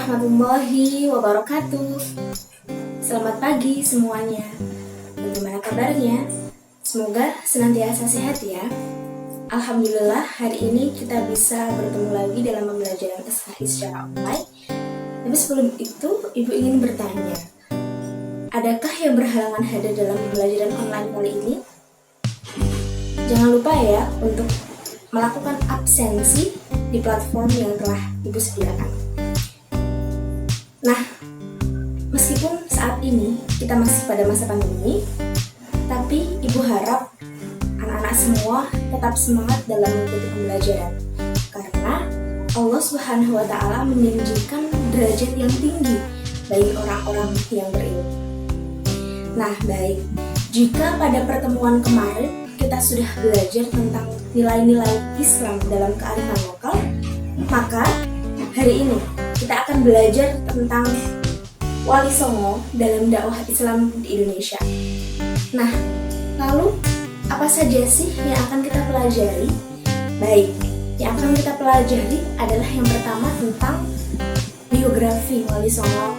warahmatullahi wabarakatuh. Selamat pagi semuanya. Bagaimana kabarnya? Semoga senantiasa sehat ya. Alhamdulillah hari ini kita bisa bertemu lagi dalam pembelajaran SKI secara online. Tapi sebelum itu, Ibu ingin bertanya, adakah yang berhalangan hadir dalam pembelajaran online kali ini? Jangan lupa ya untuk melakukan absensi di platform yang telah Ibu sediakan. Nah, meskipun saat ini kita masih pada masa pandemi, tapi Ibu harap anak-anak semua tetap semangat dalam mengikuti pembelajaran, karena Allah Subhanahu wa Ta'ala menjanjikan derajat yang tinggi bagi orang-orang yang berilmu. Nah, baik, jika pada pertemuan kemarin kita sudah belajar tentang nilai-nilai Islam dalam kearifan lokal, maka hari ini kita akan belajar tentang Wali Songo dalam dakwah Islam di Indonesia. Nah, lalu apa saja sih yang akan kita pelajari? Baik, yang akan kita pelajari adalah yang pertama tentang biografi Wali Songo.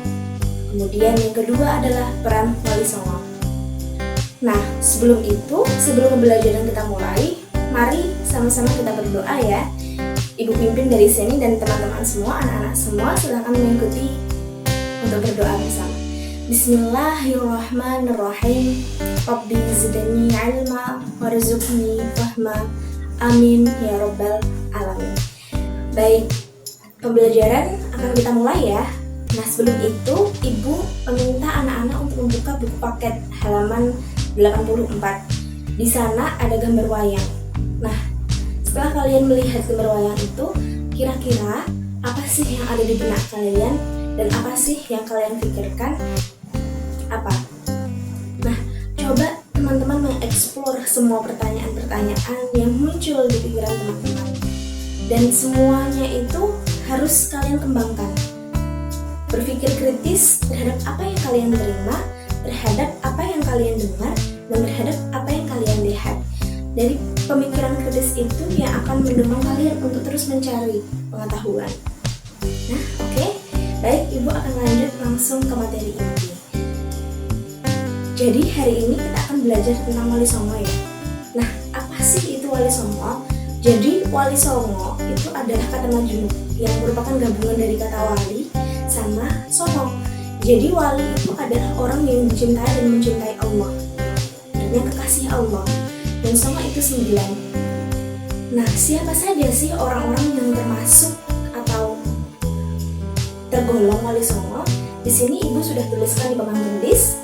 Kemudian yang kedua adalah peran Wali Songo. Nah, sebelum pembelajaran kita mulai, mari sama-sama kita berdoa ya. Ibu pimpin dari sini dan teman-teman semua, anak-anak semua silakan mengikuti untuk berdoa bersama. Bismillahirrahmanirrahim. Rabbi zidni ilma warzuqni fahma. Amin ya rabbal alamin. Baik, pembelajaran akan kita mulai ya. Nah, sebelum itu Ibu meminta anak-anak untuk membuka buku paket halaman 84. Di sana ada gambar wayang. Nah, setelah kalian melihat gambar wayang itu, kira-kira apa sih yang ada di benak kalian dan apa sih yang kalian pikirkan? Apa? Nah, coba teman-teman mengeksplor semua pertanyaan-pertanyaan yang muncul di pikiran teman-teman. Dan semuanya itu harus kalian kembangkan. Berpikir kritis terhadap apa yang kalian terima, terhadap apa yang kalian dengar, dan terhadap apa yang kalian lihat. Dari pemikiran kritis itu yang akan mendorong kalian untuk terus mencari pengetahuan. Nah, oke. Baik, Ibu akan lanjut langsung ke materi inti. Jadi hari ini kita akan belajar tentang Wali Songo ya. Nah, apa sih itu Wali Songo? Jadi Wali Songo itu adalah kata majemuk yang merupakan gabungan dari kata wali sama songo. Jadi wali itu adalah orang yang dicintai dan mencintai Allah, yang kekasih Allah. Dan songo itu 9. Nah, siapa saja sih orang-orang yang termasuk atau tergolong Wali Songo? Di sini Ibu sudah tuliskan di papan tulis.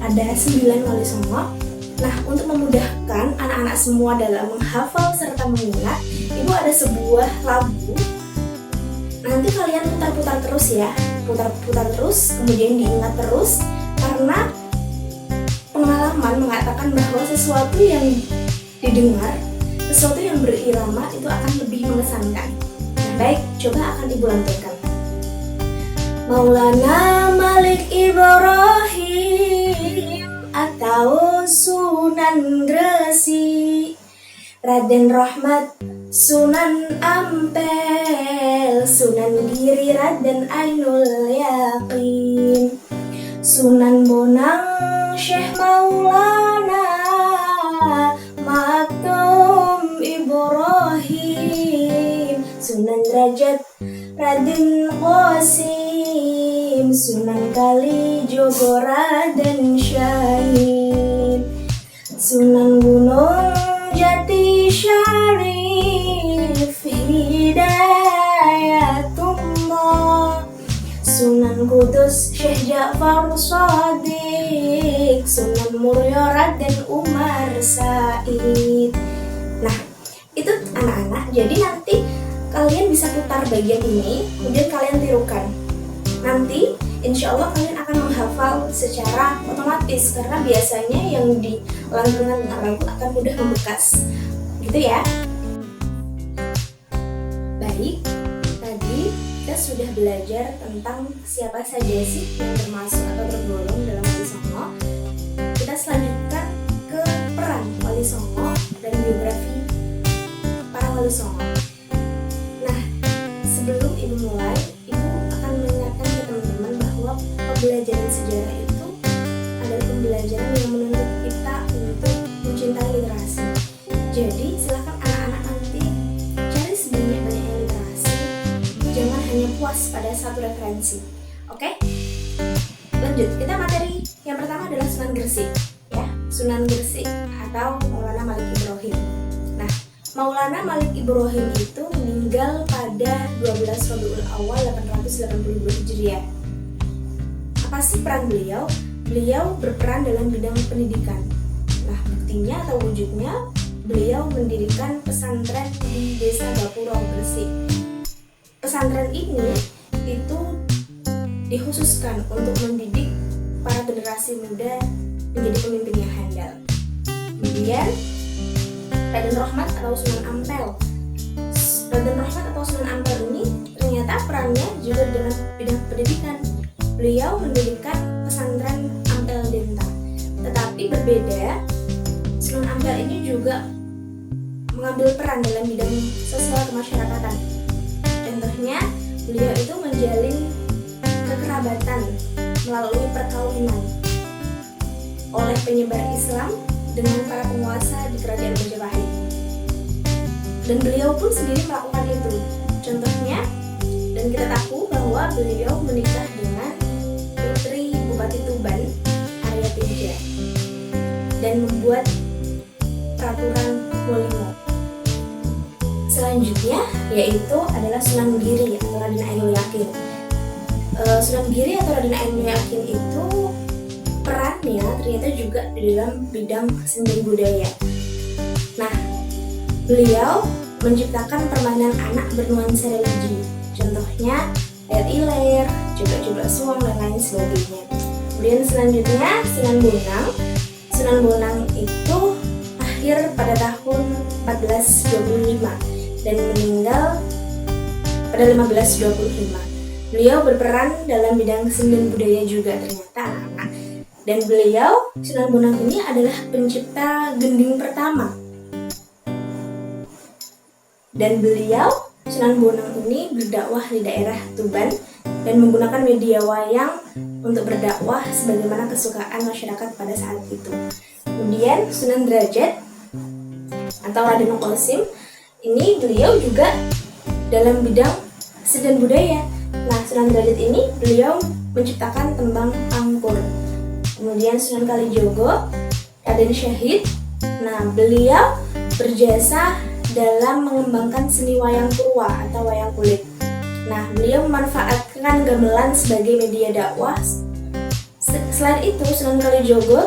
Ada 9 Wali Songo. Nah, untuk memudahkan anak-anak semua dalam menghafal serta mengingat, Ibu ada sebuah lagu. Nanti kalian putar-putar terus ya, putar-putar terus, kemudian diingat terus, karena pengalaman mengatakan bahwa sesuatu yang didengar, sesuatu yang berirama itu akan lebih mengesankan. Nah, baik, coba akan Ibu lantunkan. Maulana Malik Ibrahim atau Sunan Gresik, Raden Rahmat Sunan Ampel, Sunan Giri Raden Ainul Yakin, Sunan Bonang Syekh Maulana Maktum Ibrahim, Sunan Derajat Raden Qasim, Sunan Kalijogo Raden Syahid, Sunan Gunung Jati Syarif Hidayatullah, Sunan Kudus Syekh Ja'far Shadiq, Sunan Muria Raden Umar Said. Nah, itu anak-anak. Jadi nanti kalian bisa putar bagian ini, kemudian kalian tirukan. Nanti insya Allah kalian akan menghafal secara otomatis, karena biasanya yang dilantunkan dengan lagu akan mudah membekas. Gitu ya. Baik, tadi kita sudah belajar tentang siapa saja sih yang termasuk atau tergolong dalam Wali Songo. Kita selanjutkan ke peran Wali Songo dan biografi para Wali Songo. Nah, sebelum Ibu mulai, Ibu pembelajaran yang menuntut kita untuk mencintai literasi. Jadi silakan anak-anak nanti cari sebanyak-banyaknya literasi, jangan hanya puas pada satu referensi. Oke? Lanjut, kita materi yang pertama adalah Sunan Gresik, ya. Sunan Gresik atau Maulana Malik Ibrahim. Nah, Maulana Malik Ibrahim itu meninggal pada 12 Rabiul Awal 882 Hijriah. Apa sih peran beliau? Beliau berperan dalam bidang pendidikan. Nah, buktinya atau wujudnya, beliau mendirikan pesantren di Desa Gapuro, Gresik. Pesantren ini itu dikhususkan untuk mendidik para generasi muda menjadi pemimpin yang handal. Kemudian Raden Rahmat atau Sunan Ampel. Raden Rahmat atau Sunan Ampel ini ternyata perannya juga dalam bidang pendidikan. Beliau mendirikan pesantren Ampel Denta. Tetapi berbeda, Sunan Ampel ini juga mengambil peran dalam bidang sosial kemasyarakatan. Contohnya, beliau itu menjalin kekerabatan melalui perkawinan oleh penyebar Islam dengan para penguasa di kerajaan Majapahit. Dan beliau pun sendiri melakukan itu. Contohnya, dan kita tahu bahwa beliau menikah dengan putri Bupati Tuban, Arya Teja, dan membuat peraturan Molimo. Selanjutnya yaitu adalah Sunan Giri atau Raden Ainul Yakin. Sunan Giri atau Raden Ainul Yakin itu perannya ternyata juga di dalam bidang seni dan budaya. Nah, beliau menciptakan permainan anak bernuansa religi. Contohnya Layar Iler, juga Jubah Suwang dan lain sebagainya. Kemudian selanjutnya Sunan Bonang. Sunan Bonang itu lahir pada tahun 1425 dan meninggal pada 1525. Beliau berperan dalam bidang seni dan budaya juga ternyata anak-anak. Dan beliau, Sunan Bonang ini adalah pencipta gending pertama. Dan beliau, Sunan Bonang ini berdakwah di daerah Tuban dan menggunakan media wayang untuk berdakwah sebagaimana kesukaan masyarakat pada saat itu. Kemudian Sunan Derajat atau Raden Qasim, ini beliau juga dalam bidang seni dan budaya. Nah, Sunan Derajat ini beliau menciptakan tembang Angkur. Kemudian Sunan Kalijogo, Raden Syahid. Nah, beliau berjasa dalam mengembangkan seni wayang purwa atau wayang kulit. Nah, beliau memanfaatkan gamelan sebagai media dakwah. Selain itu, Sunan Kalijogo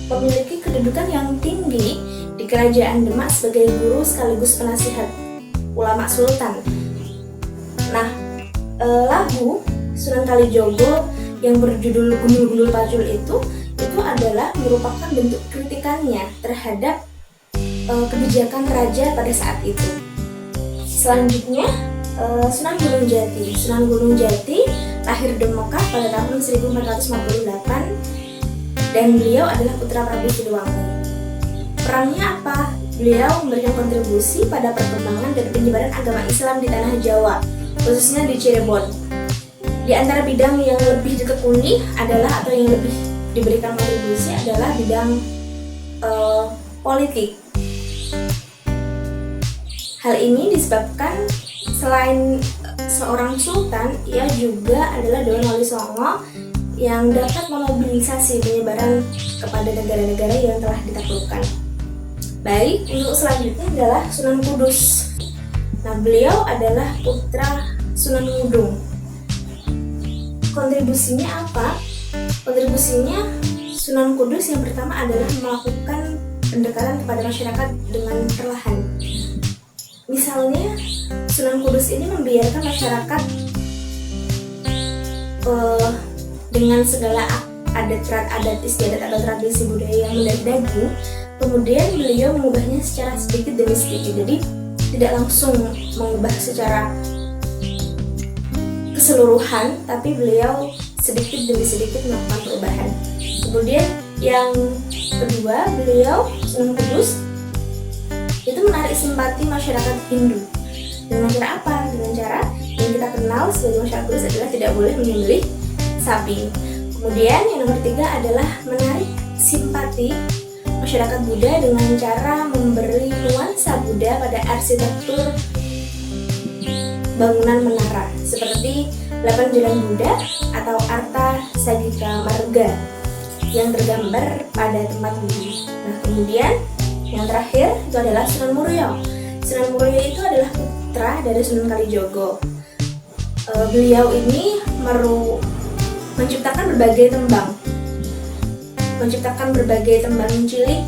memiliki kedudukan yang tinggi di Kerajaan Demak sebagai guru sekaligus penasihat ulama sultan. Nah, lagu Sunan Kalijogo yang berjudul Gundul-Gundul Pacul itu adalah merupakan bentuk kritikannya terhadap kebijakan raja pada saat itu. Selanjutnya Sunan Gunung Jati. Sunan Gunung Jati lahir di Mekah pada tahun 1458 dan beliau adalah putra Prabu Siliwangi. Perannya apa? Beliau memberikan kontribusi pada perkembangan dan penyebaran agama Islam di tanah Jawa, khususnya di Cirebon. Di antara bidang yang lebih ditekuni adalah atau yang lebih diberikan kontribusi adalah bidang politik. Hal ini disebabkan selain seorang sultan, ia juga adalah Dewan Wali Songo yang dapat memobilisasi penyebaran kepada negara-negara yang telah ditaklukkan. Baik, untuk selanjutnya adalah Sunan Kudus. Nah, beliau adalah putra Sunan Ngudung. Kontribusinya apa? Kontribusinya Sunan Kudus yang pertama adalah melakukan pendekatan kepada masyarakat dengan perlahan. Misalnya, Sunan Kudus ini membiarkan masyarakat dengan segala adat istiadat atau tradisi budaya yang mendarah daging. Kemudian beliau mengubahnya secara sedikit demi sedikit. Jadi tidak langsung mengubah secara keseluruhan, tapi beliau sedikit demi sedikit melakukan perubahan. Kemudian yang kedua, beliau Sunan Kudus itu menarik simpati masyarakat Hindu. Dengan cara apa? Dengan cara yang kita kenal sebagai masyarakat Kudus adalah tidak boleh menyembelih sapi. Kemudian yang nomor 3 adalah menarik mengamati masyarakat Buddha dengan cara memberi nuansa Buddha pada arsitektur bangunan menara seperti 8 Jalan Buddha atau Arta Sagika Marga yang tergambar pada tempat ini. Nah, kemudian yang terakhir itu adalah Sunan Muria. Sunan Muria itu adalah putra dari Sunan Kalijogo. Beliau ini menciptakan berbagai tembang cilik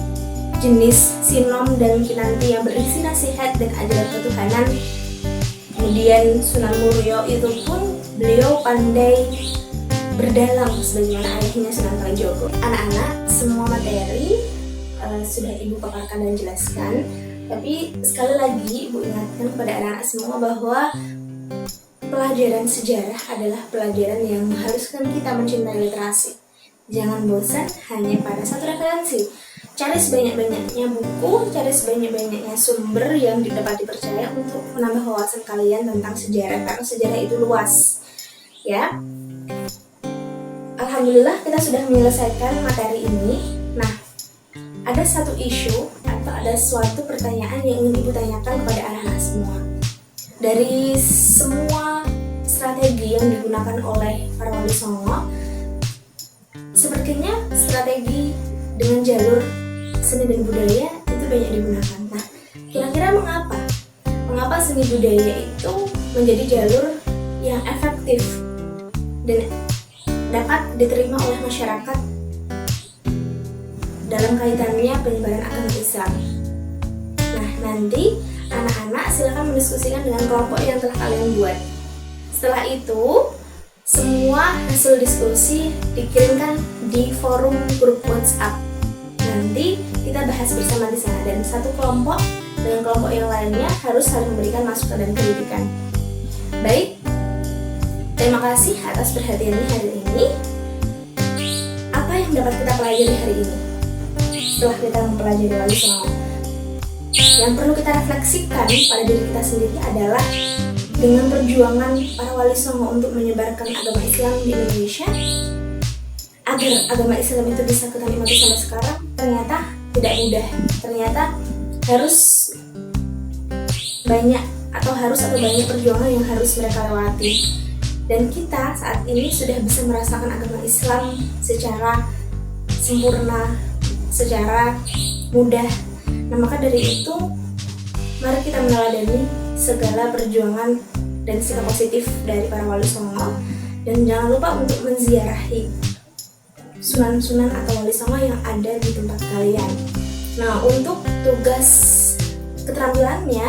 jenis sinom dan kinanti yang berisi nasihat dan ajaran ketuhanan. Kemudian Sunan Muria itu pun beliau pandai berdalang sebagaimana ayahnya Sunan Kalijogo. Anak-anak, semua materi sudah Ibu paparkan dan jelaskan, tapi sekali lagi Ibu ingatkan kepada anak-anak semua bahwa pelajaran sejarah adalah pelajaran yang mengharuskan kita mencintai literasi. Jangan bosan hanya pada satu referensi. Cari sebanyak-banyaknya buku, cari sebanyak-banyaknya sumber yang dapat dipercaya untuk menambah wawasan kalian tentang sejarah, karena sejarah itu luas. Ya. Alhamdulillah kita sudah menyelesaikan materi ini. Nah, ada satu isu atau ada suatu pertanyaan yang ingin Ibu tanyakan kepada anak-anak semua. Dari semua strategi yang digunakan oleh para wali songo, sepertinya strategi dengan jalur seni dan budaya itu banyak digunakan. Nah, kira-kira mengapa? Mengapa seni budaya itu menjadi jalur yang efektif dan dapat diterima oleh masyarakat dalam kaitannya penyebaran agama Islam? Nah, nanti anak-anak silakan mendiskusikan dengan kelompok yang telah kalian buat. Setelah itu, semua hasil diskusi dikirimkan di forum grup WhatsApp. Nanti kita bahas bersama di sana, dan satu kelompok dengan kelompok yang lainnya harus saling memberikan masukan dan kritikan. Baik, terima kasih atas perhatiannya hari ini. Apa yang dapat kita pelajari hari ini? Setelah kita mempelajari wali songo, yang perlu kita refleksikan pada diri kita sendiri adalah dengan perjuangan para wali songo untuk menyebarkan agama Islam di Indonesia, agar agama Islam itu bisa kita nikmati sampai sekarang, ternyata tidak mudah. Ternyata harus banyak perjuangan yang harus mereka lewati. Dan kita saat ini sudah bisa merasakan agama Islam secara sempurna, secara mudah. Nah, maka dari itu mari kita meneladani segala perjuangan dan sikap positif dari para wali songo, dan jangan lupa untuk menziarahi sunan-sunan atau wali songo yang ada di tempat kalian. Nah, untuk tugas keterampilannya,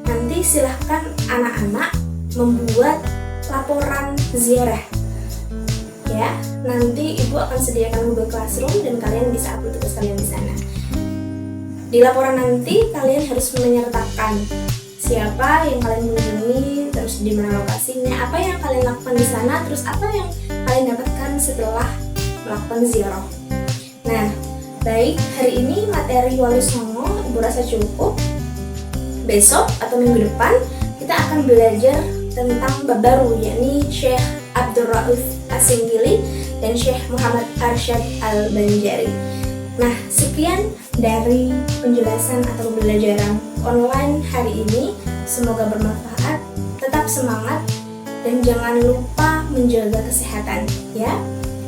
nanti silahkan anak-anak membuat laporan ziarah. Ya, nanti Ibu akan sediakan Google Classroom dan kalian bisa upload tugas kalian di sana. Di laporan nanti kalian harus menyertakan siapa yang kalian kunjungi, terus di mana lokasinya, apa yang kalian lakukan di sana, terus apa yang kalian dapatkan setelah melakukan ziarah. Nah, baik, hari ini materi wali songo Ibu rasa cukup. Besok atau minggu depan kita akan belajar tentang bab baru, yakni Syekh Abdul Rauf As-Singgili dan Syekh Muhammad Arsyad Al-Banjari. Nah, sekian dari penjelasan atau pembelajaran online hari ini. Semoga bermanfaat, tetap semangat, dan jangan lupa menjaga kesehatan, ya.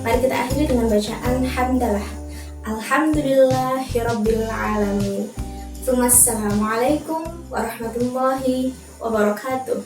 Mari kita akhiri dengan bacaan hamdalah. Alhamdulillahirabbil alamin. Assalamualaikum warahmatullahi wabarakatuh.